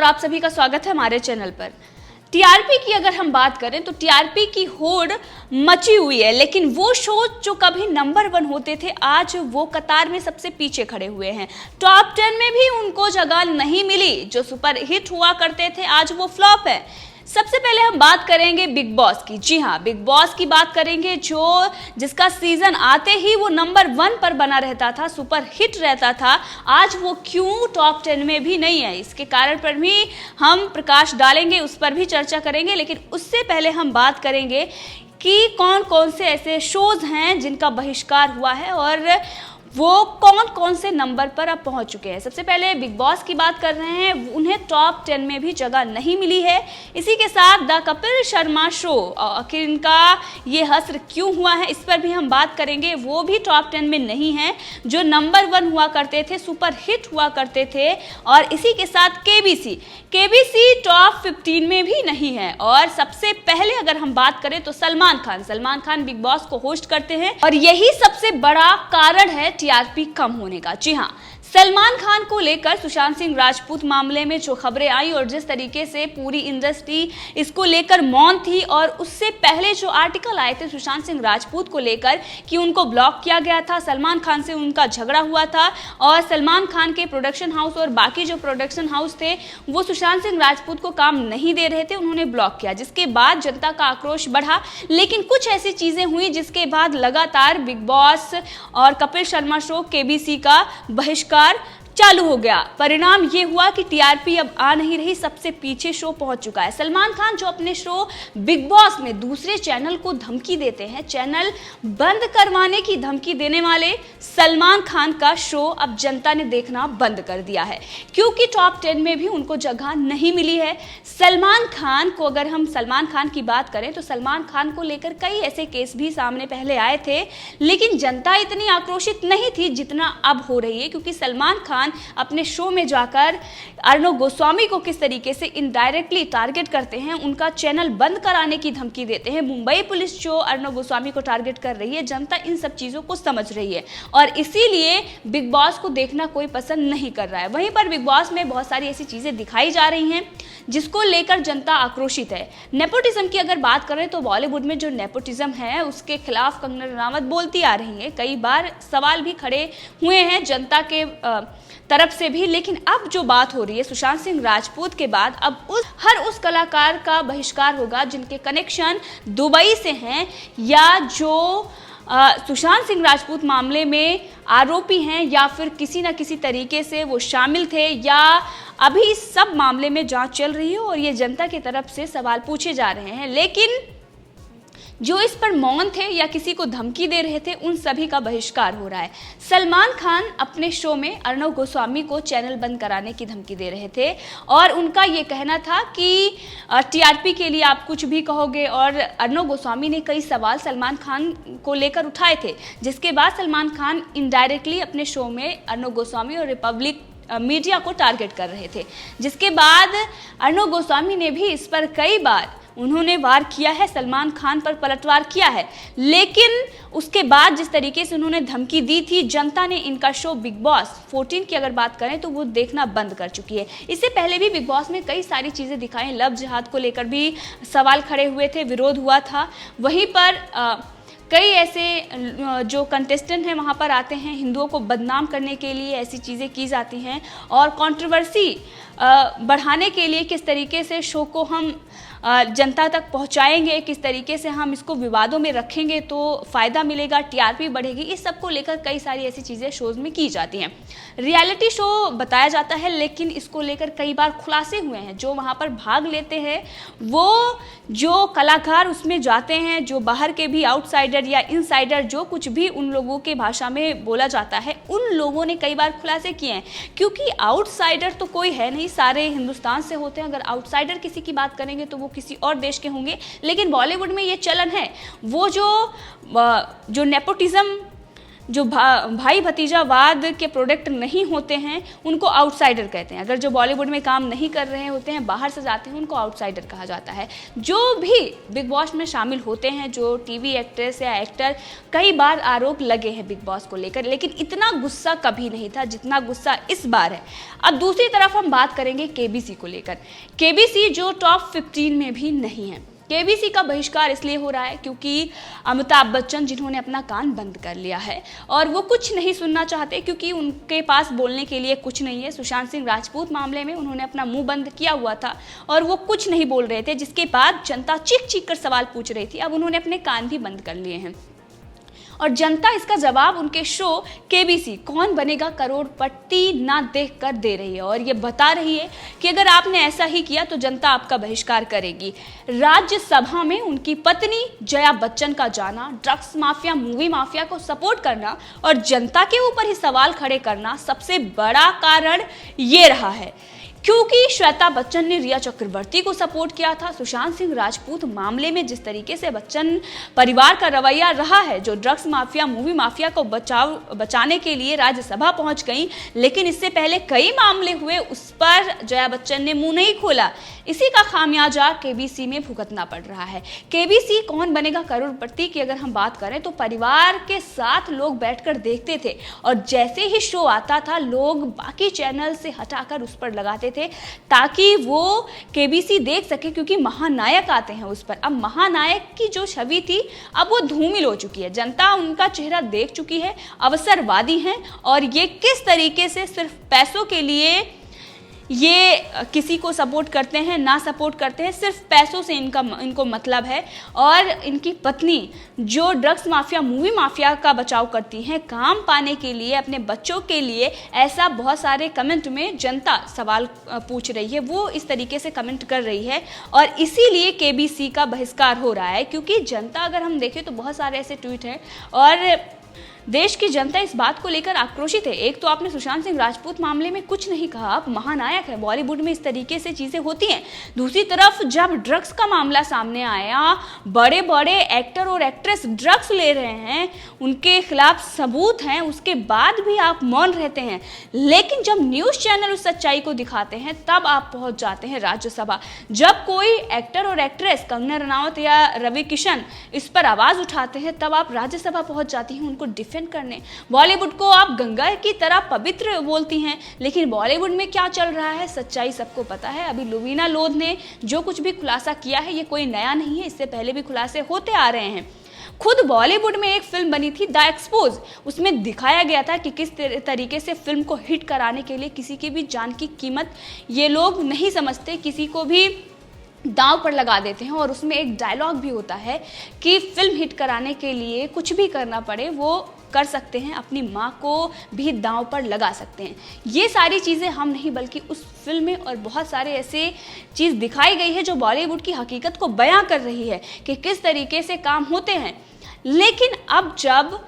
आप सभी का स्वागत है हमारे चैनल पर। टीआरपी की अगर हम बात करें तो टीआरपी की होड़ मची हुई है, लेकिन वो शो जो कभी नंबर 1 होते थे आज वो कतार में सबसे पीछे खड़े हुए हैं। टॉप 10 में भी उनको जगह नहीं मिली। जो सुपर हिट हुआ करते थे आज वो फ्लॉप है। सबसे पहले हम बात करेंगे बिग बॉस की। जी हाँ, बिग बॉस की बात करेंगे जिसका सीजन आते ही वो नंबर 1 पर बना रहता था, सुपर हिट रहता था। आज वो क्यों टॉप 10 में भी नहीं है, इसके कारण पर भी हम प्रकाश डालेंगे, उस पर भी चर्चा करेंगे। लेकिन उससे पहले हम बात करेंगे कि कौन कौन से ऐसे शोज हैं जिनका बहिष्कार हुआ है और वो कौन कौन से नंबर पर अब पहुंच चुके हैं। सबसे पहले बिग बॉस की बात कर रहे हैं, उन्हें टॉप 10 में भी जगह नहीं मिली है। इसी के साथ द कपिल शर्मा शो, आखिर इनका ये हश्र क्यों हुआ है इस पर भी हम बात करेंगे। वो भी टॉप 10 में नहीं है, जो नंबर 1 हुआ करते थे, सुपर हिट हुआ करते थे। और इसी के साथ केबीसी टॉप 15 में भी नहीं है। और सबसे पहले अगर हम बात करें तो सलमान खान बिग बॉस को होस्ट करते हैं और यही सबसे बड़ा कारण है टीआरपी कम होने का। जी हाँ, सलमान खान को लेकर सुशांत सिंह राजपूत मामले में जो खबरें आई और जिस तरीके से पूरी इंडस्ट्री इसको लेकर मौन थी, और उससे पहले जो आर्टिकल आए थे सुशांत सिंह राजपूत को लेकर कि उनको ब्लॉक किया गया था, सलमान खान से उनका झगड़ा हुआ था और सलमान खान के प्रोडक्शन हाउस और बाकी जो प्रोडक्शन हाउस थे वो सुशांत सिंह राजपूत को काम नहीं दे रहे थे, उन्होंने ब्लॉक किया, जिसके बाद जनता का आक्रोश बढ़ा। लेकिन कुछ ऐसी चीजें हुई जिसके बाद लगातार बिग बॉस और कपिल शर्मा शो केबीसी का बहिष्कार चालू हो गया। परिणाम ये हुआ कि टीआरपी अब आ नहीं रही, सबसे पीछे शो पहुंच चुका है। सलमान खान जो अपने शो बिग बॉस में दूसरे चैनल को धमकी देते हैं, चैनल बंद करवाने की धमकी देने वाले सलमान खान का शो अब जनता ने देखना बंद कर दिया है, क्योंकि टॉप 10 में भी उनको जगह नहीं मिली है। सलमान खान को, अगर हम सलमान खान की बात करें तो सलमान खान को लेकर कई ऐसे केस भी सामने पहले आए थे, लेकिन जनता इतनी आक्रोशित नहीं थी जितना अब हो रही है, क्योंकि सलमान खान अपने शो में जाकर अर्णव गोस्वामी को किस तरीके से इनडायरेक्टली टारगेट करते हैं, उनका चैनल बंद कराने की धमकी देते हैं। मुंबई पुलिस जो अर्णव गोस्वामी को टारगेट कर रही है, जनता इन सब चीजों को समझ रही है और इसीलिए बिग बॉस को देखना कोई पसंद नहीं कर रहा है। वहीं पर बिग बॉस में बहुत सारी ऐसी चीजें दिखाई जा रही हैं जिसको लेकर जनता आक्रोशित है। नेपोटिज्म की अगर बात करें तो बॉलीवुड में जो नेपोटिज्म है उसके खिलाफ कंगना रनावत बोलती आ रही है, कई बार सवाल भी खड़े हुए हैं जनता के तरफ से भी। लेकिन अब जो बात हो रही है सुशांत सिंह राजपूत के बाद, अब हर उस कलाकार का बहिष्कार होगा जिनके कनेक्शन दुबई से हैं या जो सुशांत सिंह राजपूत मामले में आरोपी हैं या फिर किसी न किसी तरीके से वो शामिल थे, या अभी सब मामले में जांच चल रही है और ये जनता की तरफ से सवाल पूछे जा रहे हैं। लेकिन जो इस पर मौन थे या किसी को धमकी दे रहे थे, उन सभी का बहिष्कार हो रहा है। सलमान खान अपने शो में अर्णव गोस्वामी को चैनल बंद कराने की धमकी दे रहे थे और उनका ये कहना था कि टीआरपी के लिए आप कुछ भी कहोगे, और अर्णव गोस्वामी ने कई सवाल सलमान खान को लेकर उठाए थे, जिसके बाद सलमान खान इनडायरेक्टली अपने शो में अर्णव गोस्वामी और रिपब्लिक मीडिया को टारगेट कर रहे थे, जिसके बाद अर्णव गोस्वामी ने भी इस पर कई बार उन्होंने वार किया है, सलमान खान पर पलटवार किया है। लेकिन उसके बाद जिस तरीके से उन्होंने धमकी दी थी, जनता ने इनका शो बिग बॉस 14 की अगर बात करें तो वो देखना बंद कर चुकी है। इससे पहले भी बिग बॉस में कई सारी चीज़ें दिखाई, लव जिहाद को लेकर भी सवाल खड़े हुए थे, विरोध हुआ था। वहीं पर कई ऐसे जो कंटेस्टेंट हैं वहाँ पर आते हैं, हिंदुओं को बदनाम करने के लिए ऐसी चीज़ें की जाती हैं और कंट्रोवर्सी बढ़ाने के लिए किस तरीके से शो को हम जनता तक पहुंचाएंगे, किस तरीके से हम इसको विवादों में रखेंगे तो फ़ायदा मिलेगा, टीआरपी बढ़ेगी, इस सब को लेकर कई सारी ऐसी चीज़ें शोज़ में की जाती हैं। रियलिटी शो बताया जाता है, लेकिन इसको लेकर कई बार खुलासे हुए हैं। जो वहाँ पर भाग लेते हैं वो जो कलाकार उसमें जाते हैं, जो बाहर के भी आउटसाइडर या इनसाइडर जो कुछ भी उन लोगों के भाषा में बोला जाता है, उन लोगों ने कई बार खुलासे किए हैं, क्योंकि आउटसाइडर तो कोई है नहीं, सारे हिंदुस्तान से होते हैं। अगर आउटसाइडर किसी की बात करेंगे तो वो किसी और देश के होंगे, लेकिन बॉलीवुड में ये चलन है। वो जो नेपोटिज्म जो भाई भतीजावाद के प्रोडक्ट नहीं होते हैं उनको आउटसाइडर कहते हैं। अगर जो बॉलीवुड में काम नहीं कर रहे होते हैं, बाहर से जाते हैं, उनको आउटसाइडर कहा जाता है। जो भी बिग बॉस में शामिल होते हैं, जो टीवी एक्ट्रेस या एक्टर, कई बार आरोप लगे हैं बिग बॉस को लेकर, लेकिन इतना गुस्सा कभी नहीं था जितना गुस्सा इस बार है। अब दूसरी तरफ हम बात करेंगे केबीसी को लेकर। केबीसी जो टॉप 15 में भी नहीं है। केबीसी का बहिष्कार इसलिए हो रहा है क्योंकि अमिताभ बच्चन, जिन्होंने अपना कान बंद कर लिया है और वो कुछ नहीं सुनना चाहते क्योंकि उनके पास बोलने के लिए कुछ नहीं है। सुशांत सिंह राजपूत मामले में उन्होंने अपना मुंह बंद किया हुआ था और वो कुछ नहीं बोल रहे थे, जिसके बाद जनता चीख चीख कर सवाल पूछ रही थी। अब उन्होंने अपने कान भी बंद कर लिए हैं और जनता इसका जवाब उनके शो केबीसी कौन बनेगा करोड़पति ना देख कर दे रही है और ये बता रही है कि अगर आपने ऐसा ही किया तो जनता आपका बहिष्कार करेगी। राज्यसभा में उनकी पत्नी जया बच्चन का जाना, ड्रग्स माफिया, मूवी माफिया को सपोर्ट करना और जनता के ऊपर ही सवाल खड़े करना, सबसे बड़ा कारण ये रहा है क्योंकि श्वेता बच्चन ने रिया चक्रवर्ती को सपोर्ट किया था। सुशांत सिंह राजपूत मामले में जिस तरीके से बच्चन परिवार का रवैया रहा है, जो ड्रग्स माफिया, मूवी माफिया को बचाने के लिए राज्यसभा पहुंच गई, लेकिन इससे पहले कई मामले हुए, उस पर जया बच्चन ने मुंह नहीं खोला। इसी का खामियाजा केबीसी में भुगतना पड़ रहा है। केबीसी कौन बनेगा करोड़पति की अगर हम बात करें तो परिवार के साथ लोग बैठकर देखते थे और जैसे ही शो आता था लोग बाकी चैनल से हटाकर उस पर लगाते थे ताकि वो केबीसी देख सके, क्योंकि महानायक आते हैं उस पर। अब महानायक की जो छवि थी अब वो धूमिल हो चुकी है, जनता उनका चेहरा देख चुकी है, अवसरवादी हैं और ये किस तरीके से सिर्फ पैसों के लिए ये किसी को सपोर्ट करते हैं, ना सपोर्ट करते हैं, सिर्फ पैसों से इनको मतलब है। और इनकी पत्नी जो ड्रग्स माफिया, मूवी माफिया का बचाव करती हैं काम पाने के लिए, अपने बच्चों के लिए, ऐसा बहुत सारे कमेंट में जनता सवाल पूछ रही है, वो इस तरीके से कमेंट कर रही है और इसीलिए केबीसी का बहिष्कार हो रहा है। क्योंकि जनता, अगर हम देखें तो बहुत सारे ऐसे ट्वीट हैं और देश की जनता इस बात को लेकर आक्रोशित है। एक तो आपने सुशांत सिंह राजपूत मामले में कुछ नहीं कहा, आप महानायक हैं, बॉलीवुड में इस तरीके से चीज़ें होती हैं। दूसरी तरफ जब ड्रग्स का मामला सामने आया, बड़े बड़े एक्टर और एक्ट्रेस ड्रग्स ले रहे हैं, उनके खिलाफ सबूत हैं, उसके बाद भी आप मौन रहते हैं। लेकिन जब न्यूज़ चैनल उस सच्चाई को दिखाते हैं तब आप पहुंच जाते हैं राज्यसभा। जब कोई एक्टर और एक्ट्रेस, कंगना रनावत या रवि किशन, इस पर आवाज़ उठाते हैं तब आप राज्यसभा पहुंच जाती हैं उनको डिफेंड करने। बॉलीवुड को आप गंगा की तरह पवित्र बोलती हैं, लेकिन बॉलीवुड में क्या चल रहा है सच्चाई सबको पता है। अभी लुवीना लोध ने जो कुछ भी खुलासा किया है ये कोई नया नहीं है, इससे पहले भी खुलासे होते आ रहे हैं। खुद बॉलीवुड में एक फिल्म बनी थी द एक्सपोज, उसमें दिखाया गया था कि किस तरीके से फिल्म को हिट कराने के लिए किसी की भी जान की कीमत ये लोग नहीं समझते, किसी को भी दांव पर लगा देते हैं। और उसमें एक डायलॉग भी होता है कि फिल्म हिट कराने के लिए कुछ भी करना पड़े वो कर सकते हैं, अपनी माँ को भी दांव पर लगा सकते हैं। ये सारी चीज़ें हम नहीं बल्कि उस फिल्म में और बहुत सारे ऐसे चीज़ दिखाई गई है जो बॉलीवुड की हकीकत को बयां कर रही है कि किस तरीके से काम होते हैं। लेकिन अब जब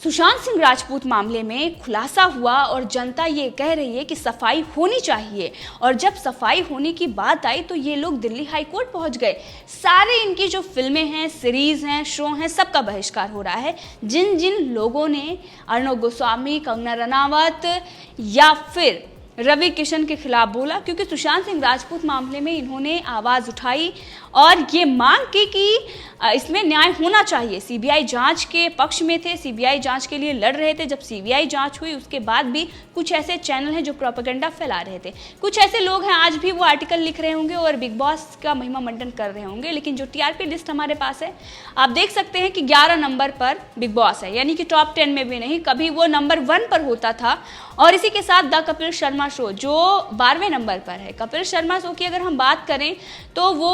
सुशांत सिंह राजपूत मामले में खुलासा हुआ और जनता ये कह रही है कि सफाई होनी चाहिए, और जब सफाई होने की बात आई तो ये लोग दिल्ली हाई कोर्ट पहुंच गए। सारे इनकी जो फिल्में हैं, सीरीज़ हैं, शो हैं, सबका बहिष्कार हो रहा है। जिन जिन लोगों ने अर्णव गोस्वामी, कंगना रनावत या फिर रवि किशन के खिलाफ बोला, क्योंकि सुशांत सिंह राजपूत मामले में इन्होंने आवाज़ उठाई और ये मांग की कि इसमें न्याय होना चाहिए। सीबीआई जांच के पक्ष में थे, सीबीआई जांच के लिए लड़ रहे थे। जब सीबीआई जांच हुई उसके बाद भी कुछ ऐसे चैनल हैं जो प्रोपेगेंडा फैला रहे थे, कुछ ऐसे लोग हैं आज भी वो आर्टिकल लिख रहे होंगे और बिग बॉस का महिमा मंडन कर रहे होंगे। लेकिन जो टीआरपी लिस्ट हमारे पास है आप देख सकते हैं कि 11 नंबर पर बिग बॉस है, यानी कि टॉप 10 में भी नहीं, कभी वो नंबर 1 पर होता था। और इसी के साथ द कपिल शर्मा शो जो 12वें नंबर पर है। कपिल शर्मा शो की अगर हम बात करें तो वो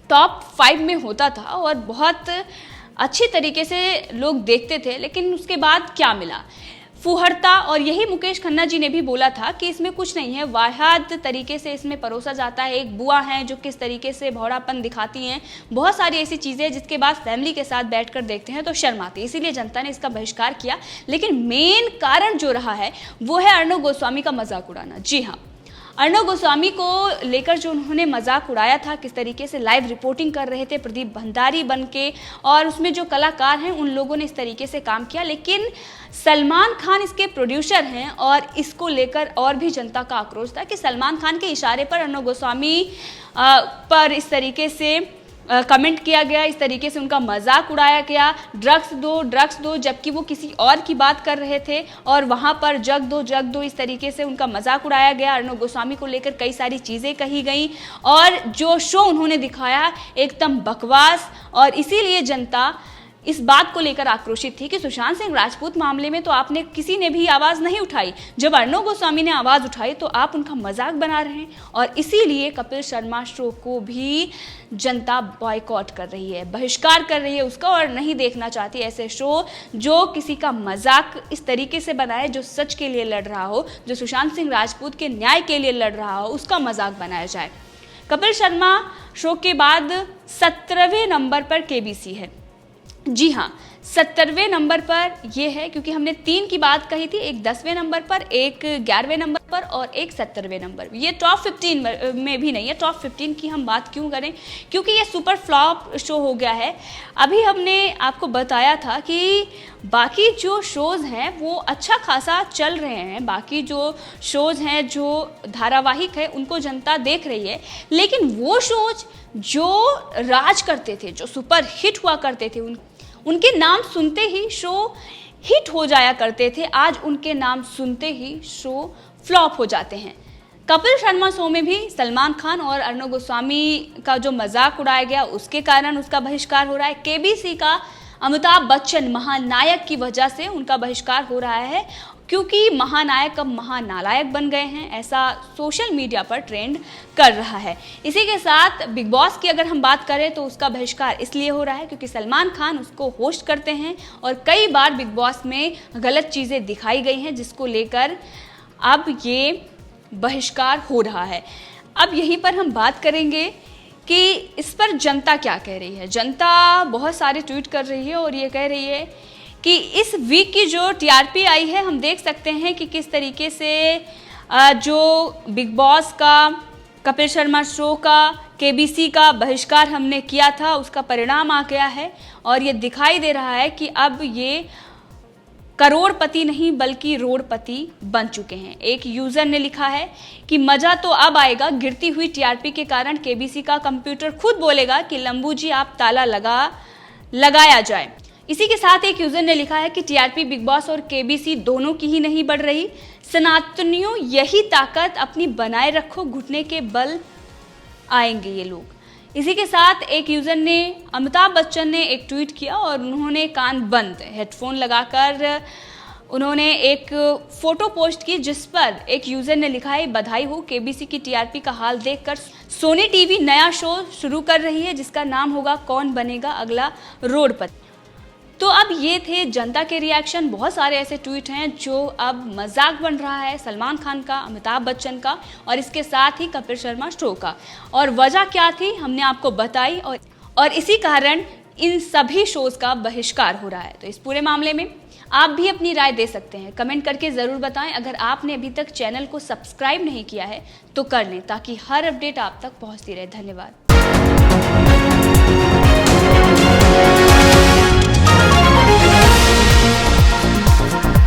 टॉप 5 में होता था और बहुत अच्छी तरीके से लोग देखते थे। लेकिन उसके बाद क्या मिला? फुहड़ता। और यही मुकेश खन्ना जी ने भी बोला था कि इसमें कुछ नहीं है, वाहियात तरीके से इसमें परोसा जाता है। एक बुआ हैं जो किस तरीके से भौड़ापन दिखाती हैं, बहुत सारी ऐसी चीज़ें जिसके बाद फैमिली के साथ बैठकर देखते हैं तो शर्म आती है, इसीलिए जनता ने इसका बहिष्कार किया। लेकिन मेन कारण जो रहा है वो है अर्णव गोस्वामी का मजाक उड़ाना। जी हाँ, अर्णव गोस्वामी को लेकर जो उन्होंने मजाक उड़ाया था, किस तरीके से लाइव रिपोर्टिंग कर रहे थे प्रदीप भंडारी बन के, और उसमें जो कलाकार हैं उन लोगों ने इस तरीके से काम किया, लेकिन सलमान खान इसके प्रोड्यूसर हैं और इसको लेकर और भी जनता का आक्रोश था कि सलमान खान के इशारे पर अर्णव गोस्वामी पर इस तरीके से कमेंट किया गया, इस तरीके से उनका मजाक उड़ाया गया, ड्रग्स दो, जबकि वो किसी और की बात कर रहे थे और वहाँ पर जग दो, इस तरीके से उनका मजाक उड़ाया गया। अर्णव गोस्वामी को लेकर कई सारी चीज़ें कही गई और जो शो उन्होंने दिखाया एकदम बकवास, और इसीलिए जनता इस बात को लेकर आक्रोशित थी कि सुशांत सिंह राजपूत मामले में तो आपने किसी ने भी आवाज़ नहीं उठाई, जब अर्णव गोस्वामी ने आवाज़ उठाई तो आप उनका मजाक बना रहे हैं, और इसीलिए कपिल शर्मा शो को भी जनता बॉयकॉट कर रही है, बहिष्कार कर रही है उसका, और नहीं देखना चाहती ऐसे शो जो किसी का मजाक इस तरीके से बनाए, जो सच के लिए लड़ रहा हो, जो सुशांत सिंह राजपूत के न्याय के लिए लड़ रहा हो, उसका मजाक बनाया जाए। कपिल शर्मा शो के बाद 17वें नंबर पर केबीसी है। जी हाँ, 17वें नंबर पर ये है, क्योंकि हमने 3 की बात कही थी, एक 10वें नंबर पर, एक 11वें नंबर पर और एक 17वें नंबर। ये टॉप 15 में भी नहीं है। टॉप 15 की हम बात क्यों करें, क्योंकि ये सुपर फ्लॉप शो हो गया है। अभी हमने आपको बताया था कि बाकी जो शोज़ हैं वो अच्छा खासा चल रहे हैं, बाकी जो शोज़ हैं जो धारावाहिक है उनको जनता देख रही है, लेकिन वो शोज़ जो राज करते थे, जो सुपर हिट हुआ करते थे, उनके नाम सुनते ही शो हिट हो जाया करते थे, आज उनके नाम सुनते ही शो फ्लॉप हो जाते हैं। कपिल शर्मा शो में भी सलमान खान और अर्णव गोस्वामी का जो मजाक उड़ाया गया उसके कारण उसका बहिष्कार हो रहा है। केबीसी का अमिताभ बच्चन महानायक की वजह से उनका बहिष्कार हो रहा है, क्योंकि महानायक अब महानालायक बन गए हैं, ऐसा सोशल मीडिया पर ट्रेंड कर रहा है। इसी के साथ बिग बॉस की अगर हम बात करें तो उसका बहिष्कार इसलिए हो रहा है क्योंकि सलमान खान उसको होस्ट करते हैं और कई बार बिग बॉस में गलत चीज़ें दिखाई गई हैं, जिसको लेकर अब ये बहिष्कार हो रहा है। अब यहीं पर हम बात करेंगे कि इस पर जनता क्या कह रही है। जनता बहुत सारे ट्वीट कर रही है और ये कह रही है कि इस वीक की जो टीआरपी आई है, हम देख सकते हैं कि किस तरीके से जो बिग बॉस का, कपिल शर्मा शो का, केबीसी का बहिष्कार हमने किया था उसका परिणाम आ गया है और ये दिखाई दे रहा है कि अब ये करोड़पति नहीं बल्कि रोड़पति बन चुके हैं। एक यूजर ने लिखा है कि मजा तो अब आएगा, गिरती हुई टीआरपी के कारण केबीसी का कंप्यूटर खुद बोलेगा कि लंबू जी आप ताला लगाया जाए। इसी के साथ एक यूजर ने लिखा है कि टीआरपी बिग बॉस और केबीसी दोनों की ही नहीं बढ़ रही, सनातनियों यही ताकत अपनी बनाए रखो, घुटने के बल आएंगे ये लोग। इसी के साथ एक यूजर ने, अमिताभ बच्चन ने एक ट्वीट किया और उन्होंने कान बंद हेडफोन लगाकर उन्होंने एक फोटो पोस्ट की, जिस पर एक यूजर ने लिखा है बधाई हो, केबीसी की टीआरपी का हाल देखकर सोनी टीवी नया शो शुरू कर रही है जिसका नाम होगा कौन बनेगा अगला रोड़पति। तो अब ये थे जनता के रिएक्शन। बहुत सारे ऐसे ट्वीट हैं जो अब मजाक बन रहा है सलमान खान का, अमिताभ बच्चन का और इसके साथ ही कपिल शर्मा शो का, और वजह क्या थी हमने आपको बताई, और इसी कारण इन सभी शोज का बहिष्कार हो रहा है। तो इस पूरे मामले में आप भी अपनी राय दे सकते हैं, कमेंट करके ज़रूर बताएं। अगर आपने अभी तक चैनल को सब्सक्राइब नहीं किया है तो कर लें, ताकि हर अपडेट आप तक पहुंचती रहे। धन्यवाद।